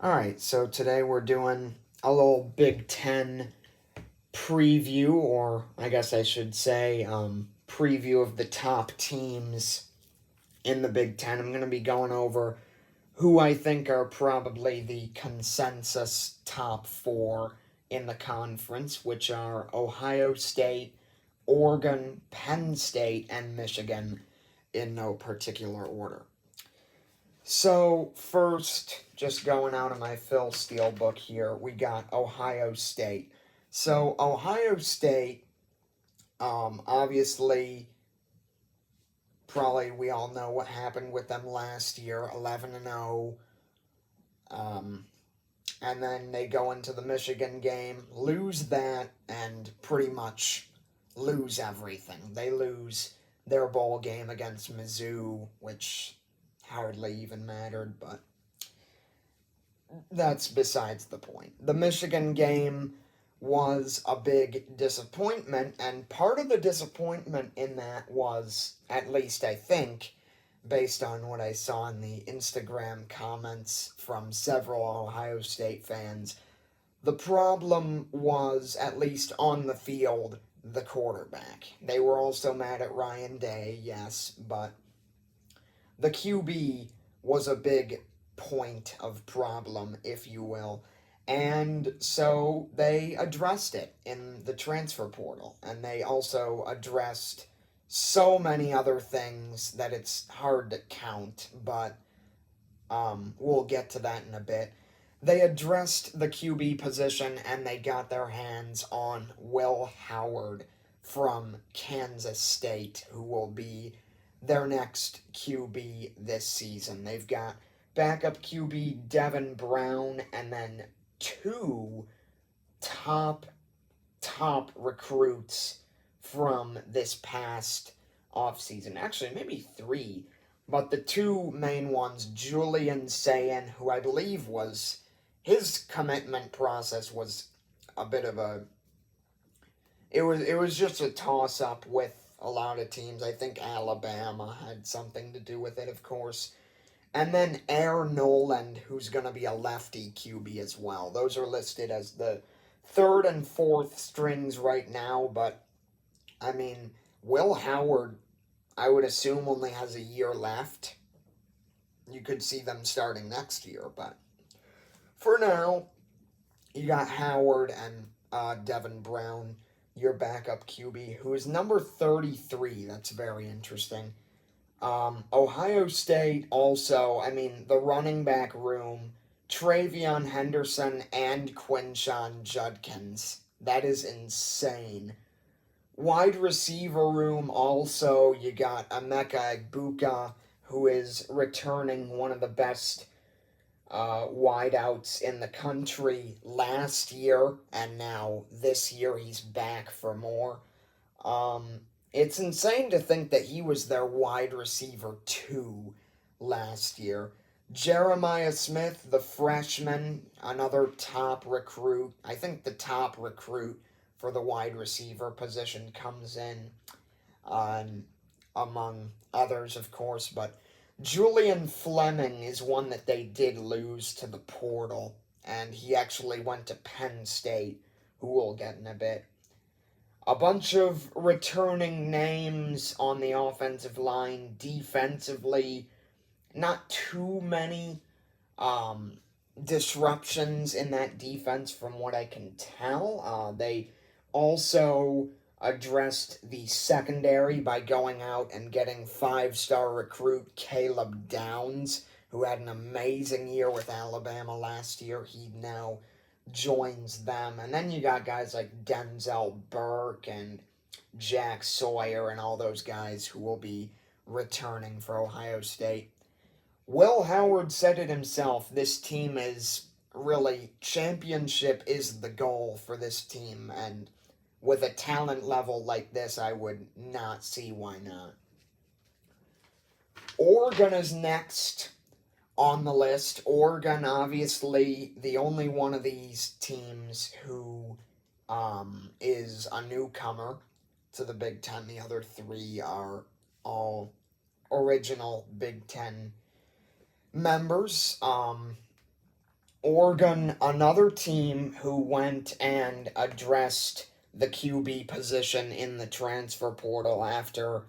Alright, so today we're doing a little Big Ten preview, or I guess I should say, preview of the top teams in the Big Ten. I'm going to be going over who I think are probably the consensus top four in the conference, which are Ohio State, Oregon, Penn State, and Michigan in no particular order. So, first, just going out of my Phil Steele book here, we got Ohio State. So, Ohio State, obviously, probably we all know what happened with them last year, 11 and 0. And then they go into the Michigan game, lose that, and pretty much lose everything. They lose their bowl game against Mizzou, which hardly even mattered, but that's besides the point. The Michigan game was a big disappointment, and part of the disappointment in that was, at least I think, based on what I saw in the Instagram comments from several Ohio State fans, the problem was, at least on the field, the quarterback. They were also mad at Ryan Day, yes, but the QB was a big point of problem, if you will. And so they addressed it in the transfer portal. And they also addressed so many other things that it's hard to count, but we'll get to that in a bit. They addressed the QB position and they got their hands on Will Howard from Kansas State, who will be their next QB this season. They've got backup QB Devin Brown and then two top recruits from this past offseason. Actually, maybe three, but the two main ones, Julian Sayin, who I believe was his commitment process was a bit of a it was just a toss up with a lot of teams. I think Alabama had something to do with it, of course. And then Air Noland, who's going to be a lefty QB as well. Those are listed as the third and fourth strings right now, but I mean, Will Howard, I would assume, only has a year left. You could see them starting next year, but for now, you got Howard and Devin Brown, your backup QB, who is number 33. That's very interesting. Ohio State also, I mean, the running back room, Travion Henderson and Quinshon Judkins. That is insane. Wide receiver room also, you got Emeka Egbuka, who is returning one of the best wideouts in the country last year, and now this year he's back for more. It's insane to think that he was their wide receiver 2 last year. Jeremiah Smith, the freshman, another top recruit. I think the top recruit for the wide receiver position comes in among others, of course, but Julian Fleming is one that they did lose to the portal, and he actually went to Penn State, who we'll get in a bit. A bunch of returning names on the offensive line. Defensively, not too many disruptions in that defense from what I can tell. They also addressed the secondary by going out and getting five-star recruit Caleb Downs, who had an amazing year with Alabama last year. He now joins them. And then you got guys like Denzel Burke and Jack Sawyer and all those guys who will be returning for Ohio State. Will Howard said it himself, this team is really, championship is the goal for this team, and with a talent level like this, I would not see why not. Oregon is next on the list. Oregon, obviously, the only one of these teams who is a newcomer to the Big Ten. The other three are all original Big Ten members. Oregon, another team who went and addressed the QB position in the transfer portal after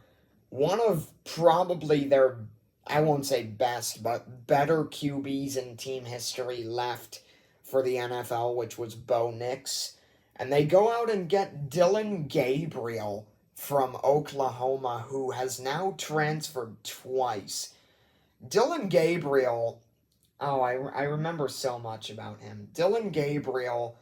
one of probably their, I won't say best, but better QBs in team history left for the NFL, which was Bo Nix. And they go out and get Dillon Gabriel from Oklahoma, who has now transferred twice. Dillon Gabriel, oh, I remember so much about him. Dillon Gabriel,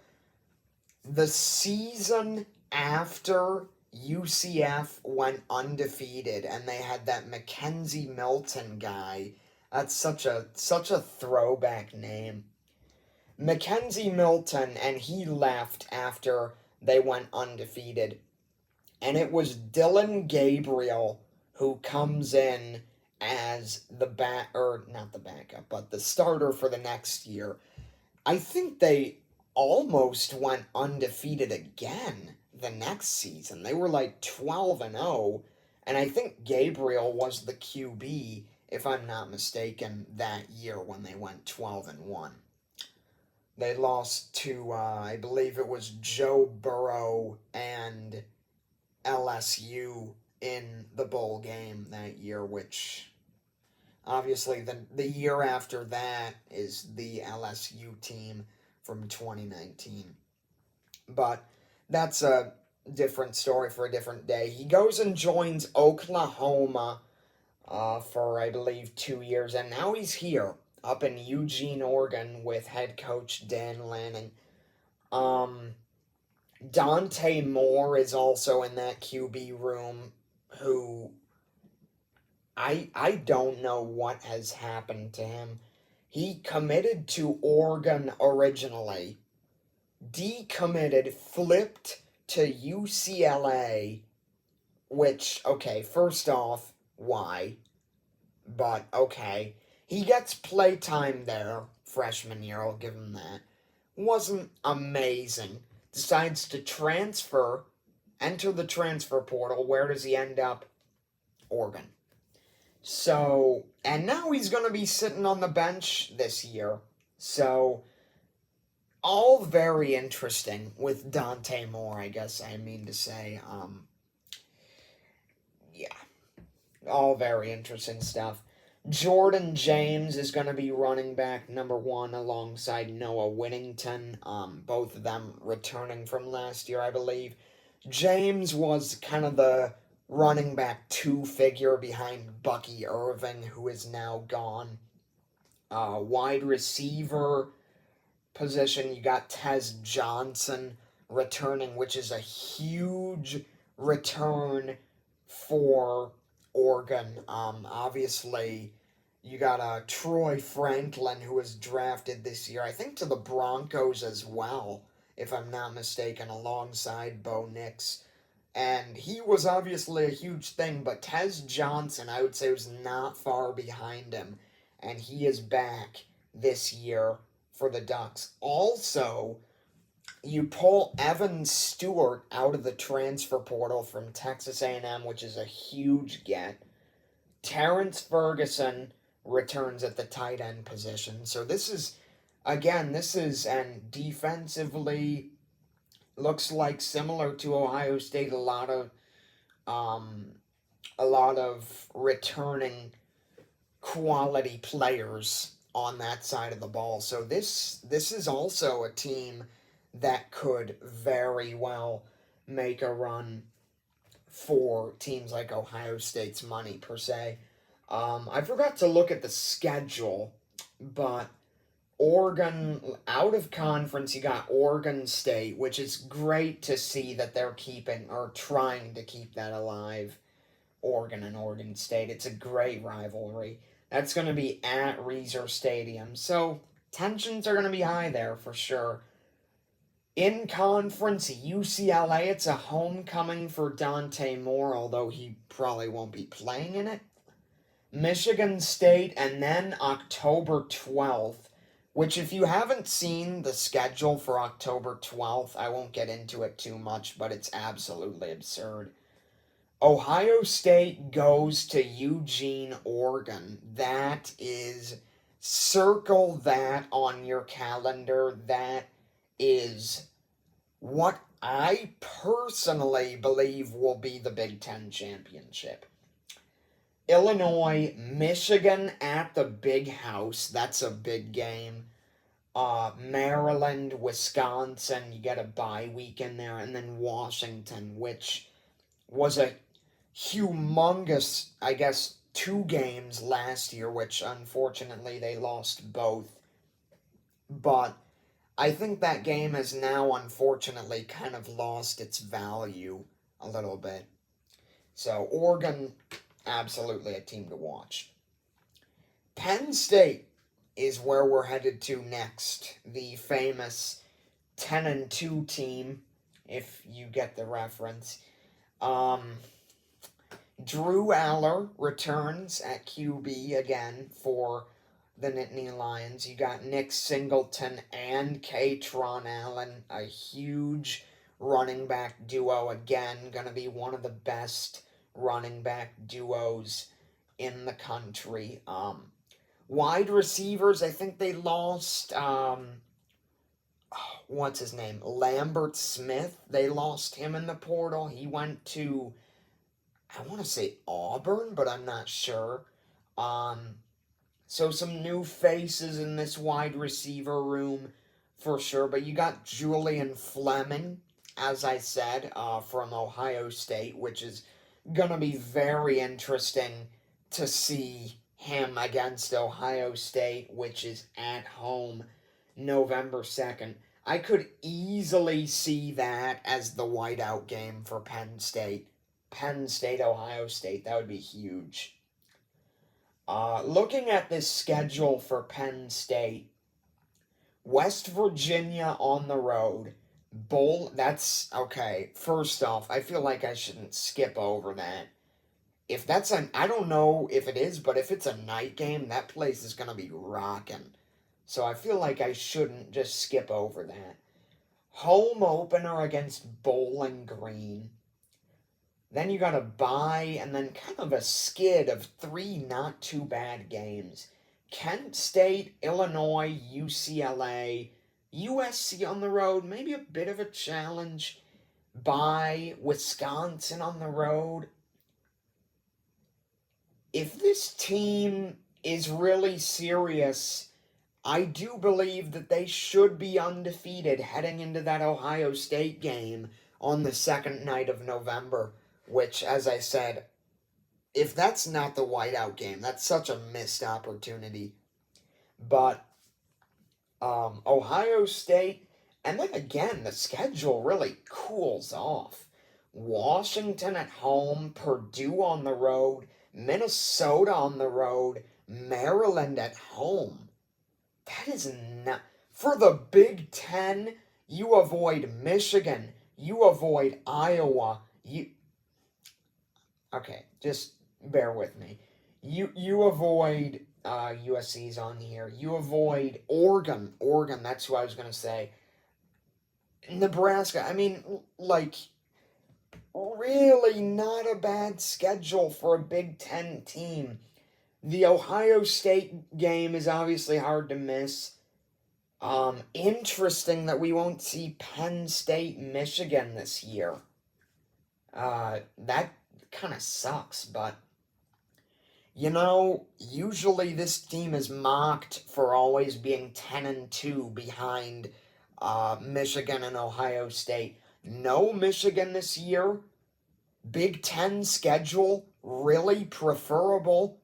the season after UCF went undefeated and they had that Mackenzie Milton guy. That's such a throwback name. Mackenzie Milton, and he left after they went undefeated. And it was Dillon Gabriel who comes in as not the backup, but the starter for the next year. I think they almost went undefeated again the next season. They were like 12-0, and I think Gabriel was the QB, if I'm not mistaken, that year when they went 12-1. They lost to, I believe it was Joe Burrow and LSU in the bowl game that year, which obviously the year after that is the LSU team from 2019. But that's a different story for a different day. He goes and joins Oklahoma for, I believe, 2 years, and now he's here up in Eugene, Oregon with head coach Dan Lanning. Dante Moore is also in that QB room, who I don't know what has happened to him. He committed to Oregon originally, decommitted, flipped to UCLA, which, okay, first off, why? But, okay. He gets playtime there, freshman year, I'll give him that. Wasn't amazing. Decides to transfer, enter the transfer portal. Where does he end up? Oregon. So, and now he's going to be sitting on the bench this year. So, all very interesting with Dante Moore, I guess I mean to say. Yeah, all very interesting stuff. Jordan James is going to be running back number 1 alongside Noah Whittington, both of them returning from last year, I believe. James was kind of the running back 2 figure behind Bucky Irving, who is now gone. Wide receiver position, you got Tez Johnson returning, which is a huge return for Oregon. Obviously, you got Troy Franklin, who was drafted this year, I think to the Broncos as well, if I'm not mistaken, alongside Bo Nix. And he was obviously a huge thing, but Tez Johnson, I would say, was not far behind him. And he is back this year for the Ducks. Also, you pull Evan Stewart out of the transfer portal from Texas A&M, which is a huge get. Terrence Ferguson returns at the tight end position. So this is, and defensively looks like similar to Ohio State, a lot of returning quality players on that side of the ball. So this is also a team that could very well make a run for teams like Ohio State's money, per se. I forgot to look at the schedule, but Oregon, out of conference, you got Oregon State, which is great to see that they're keeping, or trying to keep that alive, Oregon and Oregon State. It's a great rivalry. That's going to be at Reser Stadium, so tensions are going to be high there for sure. In conference, UCLA, it's a homecoming for Dante Moore, although he probably won't be playing in it. Michigan State, and then October 12th, which if you haven't seen the schedule for October 12th, I won't get into it too much, but it's absolutely absurd. Ohio State goes to Eugene, Oregon. That is circle that on your calendar. That is what I personally believe will be the Big Ten championship. Illinois, Michigan at the Big House. That's a big game. Maryland, Wisconsin, you get a bye week in there, and then Washington, which was a humongous, I guess, 2 games last year, which unfortunately they lost both. But I think that game has now unfortunately kind of lost its value a little bit. So, Oregon, absolutely a team to watch. Penn State is where we're headed to next. The famous 10-2 team, if you get the reference. Drew Aller returns at QB again for the Nittany Lions. You got Nick Singleton and Kaytron Allen, a huge running back duo again. Going to be one of the best running back duos in the country. Wide receivers, I think they lost, what's his name? Lambert Smith. They lost him in the portal. He went to, I want to say Auburn, but I'm not sure. So some new faces in this wide receiver room for sure. But you got Julian Fleming, as I said, from Ohio State, which is going to be very interesting to see him against Ohio State, which is at home November 2nd. I could easily see that as the whiteout game for Penn State. Penn State, Ohio State, that would be huge. Looking at this schedule for Penn State, West Virginia on the road. That's, okay, first off, I feel like I shouldn't skip over that. If that's I don't know if it is, but if it's a night game, that place is going to be rocking. So I feel like I shouldn't just skip over that. Home opener against Bowling Green. Then you got a bye, and then kind of a skid of 3 not too bad games. Kent State, Illinois, UCLA, USC on the road, maybe a bit of a challenge. Bye, Wisconsin on the road. If this team is really serious, I do believe that they should be undefeated heading into that Ohio State game on the second night of November, which, as I said, if that's not the whiteout game, that's such a missed opportunity. But Ohio State, and then again, the schedule really cools off. Washington at home, Purdue on the road, Minnesota on the road, Maryland at home. That is not... For the Big Ten, you avoid Michigan, you avoid Iowa, Okay, just bear with me. You avoid USC's on here. You avoid Oregon. Oregon, that's what I was going to say. Nebraska, I mean, like, really not a bad schedule for a Big Ten team. The Ohio State game is obviously hard to miss. Interesting that we won't see Penn State, Michigan this year. That kind of sucks, but usually this team is mocked for always being 10-2 behind Michigan and Ohio State. No Michigan this year. Big Ten schedule, really preferable.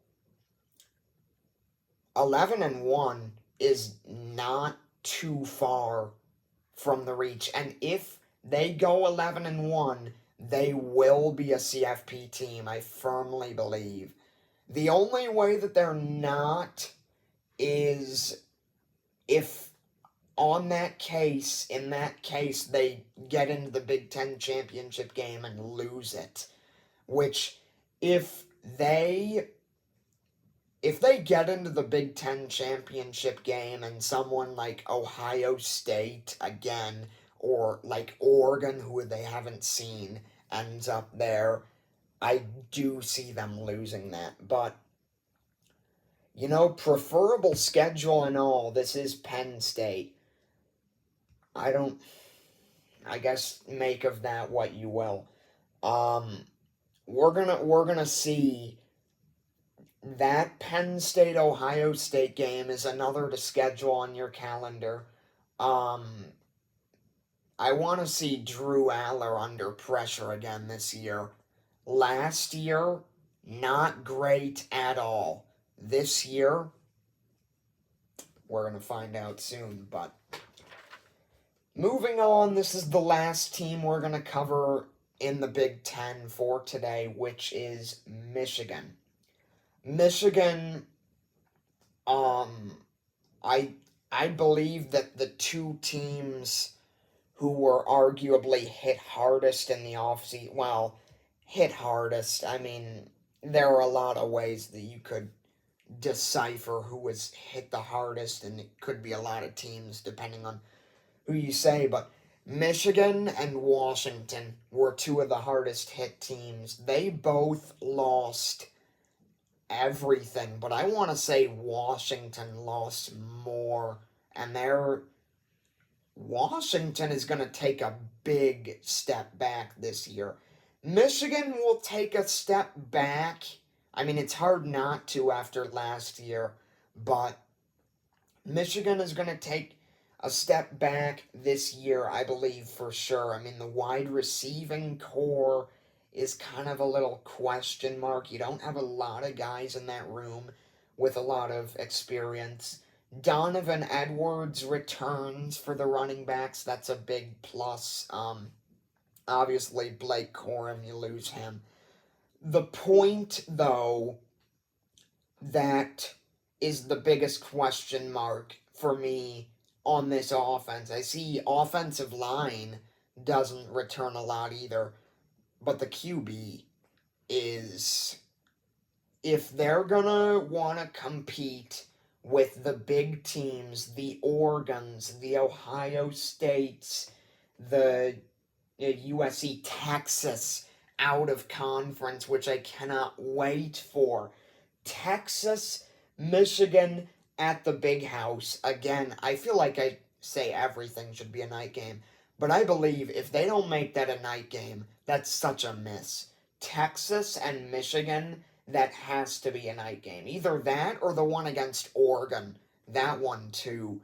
11-1 is not too far from the reach, and if they go 11-1, they will be a CFP team, I firmly believe. The only way that they're not is if in that case, they get into the Big Ten championship game and lose it. Which, if they get into the Big Ten championship game and someone like Ohio State, again, or like Oregon, who they haven't seen, ends up there, I do see them losing that. But preferable schedule and all. This is Penn State. I guess make of that what you will. We're gonna see that Penn State Ohio State game is another to schedule on your calendar. I want to see Drew Aller under pressure again this year. Last year, not great at all. This year, we're going to find out soon, but moving on, this is the last team we're going to cover in the Big Ten for today, which is Michigan. Michigan, I believe that the two teams who were arguably hit hardest in the offseason, well, hit hardest, I mean, there are a lot of ways that you could decipher who was hit the hardest, and it could be a lot of teams depending on who you say, but Michigan and Washington were two of the hardest hit teams. They both lost everything, but I want to say Washington lost more, and Washington is going to take a big step back this year. Michigan will take a step back. I mean, it's hard not to after last year, but Michigan is going to take a step back this year, I believe, for sure. I mean, the wide receiving core is kind of a little question mark. You don't have a lot of guys in that room with a lot of experience. Donovan Edwards returns for the running backs. That's a big plus. Obviously, Blake Corum, you lose him. The point, though, that is the biggest question mark for me on this offense. I see offensive line doesn't return a lot either, but the QB is, if they're gonna want to compete with the big teams, the Oregons, the Ohio States, the USC, Texas out of conference, which I cannot wait for. Texas, Michigan at the Big House. Again, I feel like I say everything should be a night game, but I believe if they don't make that a night game, that's such a miss. Texas and Michigan, that has to be a night game. Either that or the one against Oregon. That one, too.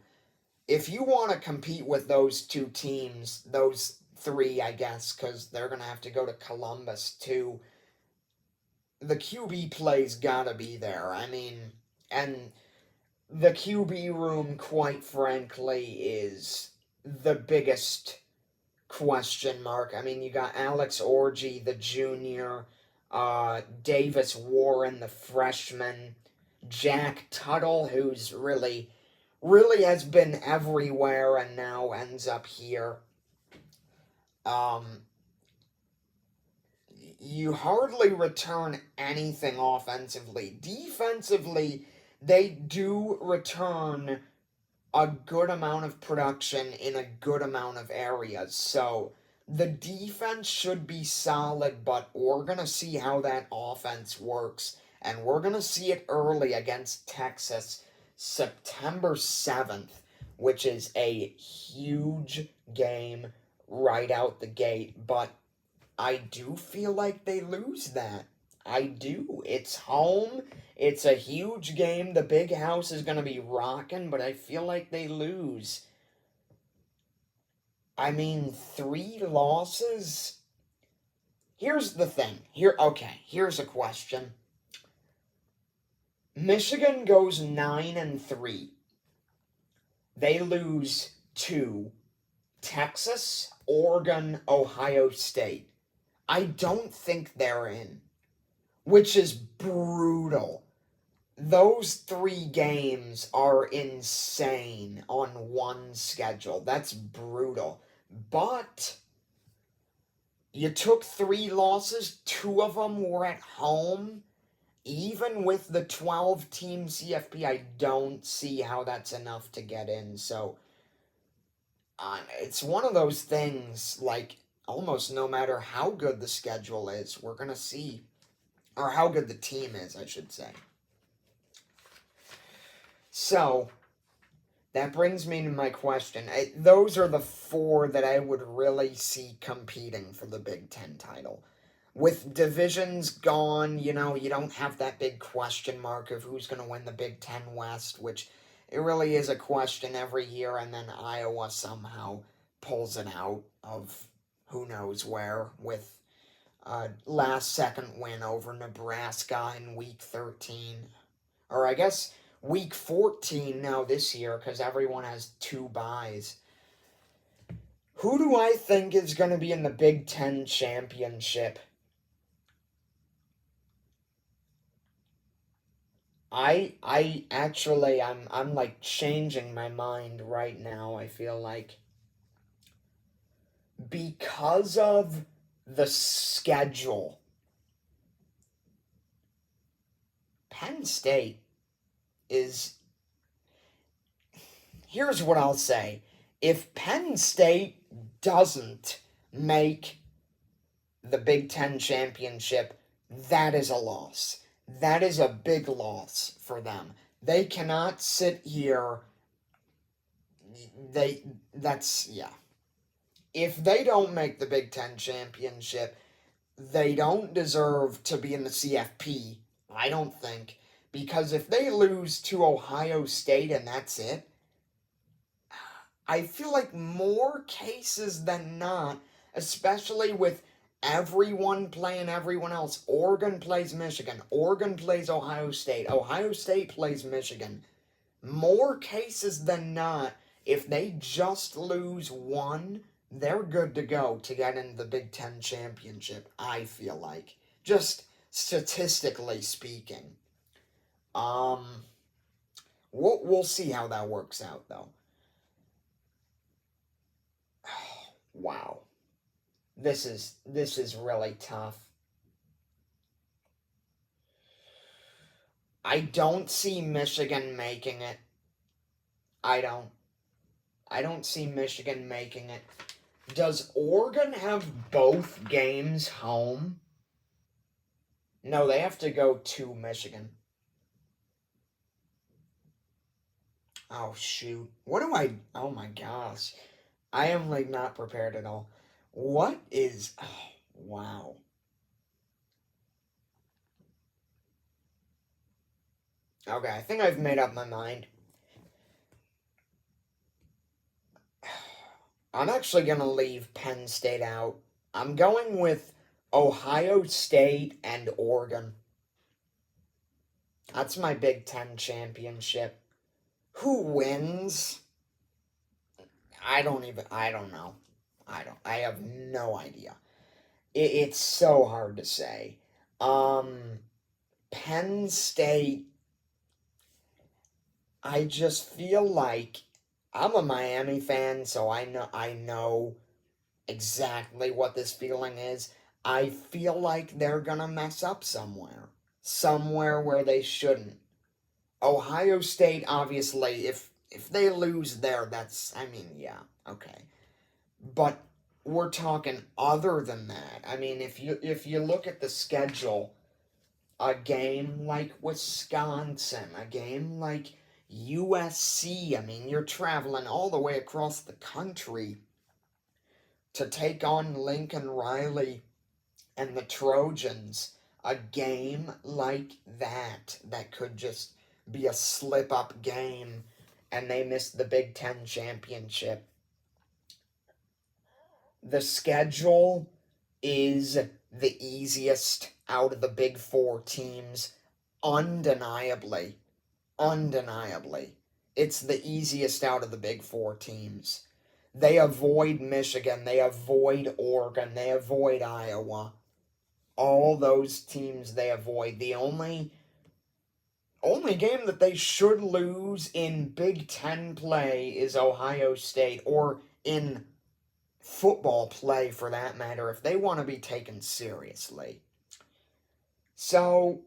If you want to compete with those two teams, those three, I guess, because they're going to have to go to Columbus, too, the QB play's got to be there. I mean, and the QB room, quite frankly, is the biggest question mark. I mean, you got Alex Orji, the junior, Davis Warren, the freshman, Jack Tuttle, who's really has been everywhere and now ends up here. You hardly return anything offensively. Defensively, they do return a good amount of production in a good amount of areas. So the defense should be solid, but we're going to see how that offense works. And we're going to see it early against Texas, September 7th, which is a huge game right out the gate. But I do feel like they lose that. I do. It's home. It's a huge game. The Big House is going to be rocking, but I feel like they lose. I mean, 3 losses? Here's the thing. Here's a question. Michigan goes 9-3. They lose to Texas, Oregon, Ohio State. I don't think they're in, which is brutal. Those 3 games are insane on one schedule. That's brutal. But you took 3 losses, 2 of them were at home. Even with the 12-team CFP, I don't see how that's enough to get in. So, it's one of those things, like, almost no matter how good the schedule is, we're going to see, or how good the team is, I should say. So, that brings me to my question. Those are the four that I would really see competing for the Big Ten title. With divisions gone, you don't have that big question mark of who's going to win the Big Ten West, which it really is a question every year, and then Iowa somehow pulls it out of who knows where with a last second win over Nebraska in week 13. Or I guess week 14 now this year because everyone has 2 byes. Who do I think is going to be in the Big Ten championship? I actually I'm like changing my mind right now. I feel like because of the schedule, Penn State is, here's what I'll say. If Penn State doesn't make the Big Ten championship, that is a loss. That is a big loss for them. They cannot sit here. Yeah. If they don't make the Big Ten championship, they don't deserve to be in the CFP, I don't think. Because if they lose to Ohio State and that's it, I feel like more cases than not, especially with everyone playing everyone else. Oregon plays Michigan. Oregon plays Ohio State. Ohio State plays Michigan. More cases than not, if they just lose one, they're good to go to get into the Big Ten championship, I feel like. Just statistically speaking. We'll see how that works out, though. Wow. This is really tough. I don't see Michigan making it. I don't see Michigan making it. Does Oregon have both games home? No, they have to go to Michigan. Oh, shoot. Oh my gosh. I am, like, not prepared at all. What is... Oh, wow. Okay, I think I've made up my mind. I'm actually going to leave Penn State out. I'm going with Ohio State and Oregon. That's my Big Ten championship. Who wins? I don't know. I have no idea. It's so hard to say. Penn State, I just feel like I'm a Miami fan, so I know exactly what this feeling is. I feel like they're gonna mess up somewhere where they shouldn't. Ohio State, obviously, if they lose there, yeah, okay. But we're talking other than that. I mean, if you look at the schedule, a game like Wisconsin, a game like USC, I mean, you're traveling all the way across the country to take on Lincoln Riley and the Trojans. A game like that could just be a slip-up game, and they miss the Big Ten championship. The schedule is the easiest out of the Big Four teams, undeniably. Undeniably. It's the easiest out of the Big Four teams. They avoid Michigan, they avoid Oregon, they avoid Iowa. All those teams they avoid. The only game that they should lose in Big Ten play is Ohio State, or in football play for that matter, if they want to be taken seriously. So,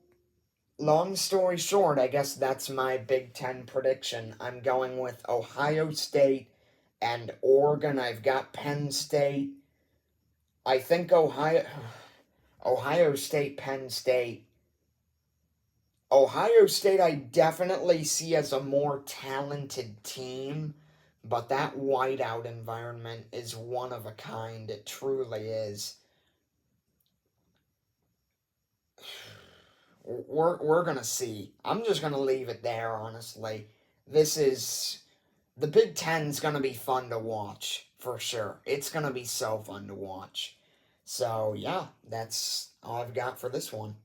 long story short, I guess that's my Big Ten prediction. I'm going with Ohio State and Oregon. I've got Penn State. I think Ohio State, Penn State. Ohio State, I definitely see as a more talented team, but that whiteout environment is one of a kind. It truly is. We're gonna see. I'm just gonna leave it there, honestly. This is the Big Ten's gonna be fun to watch for sure. It's gonna be so fun to watch. So yeah, that's all I've got for this one.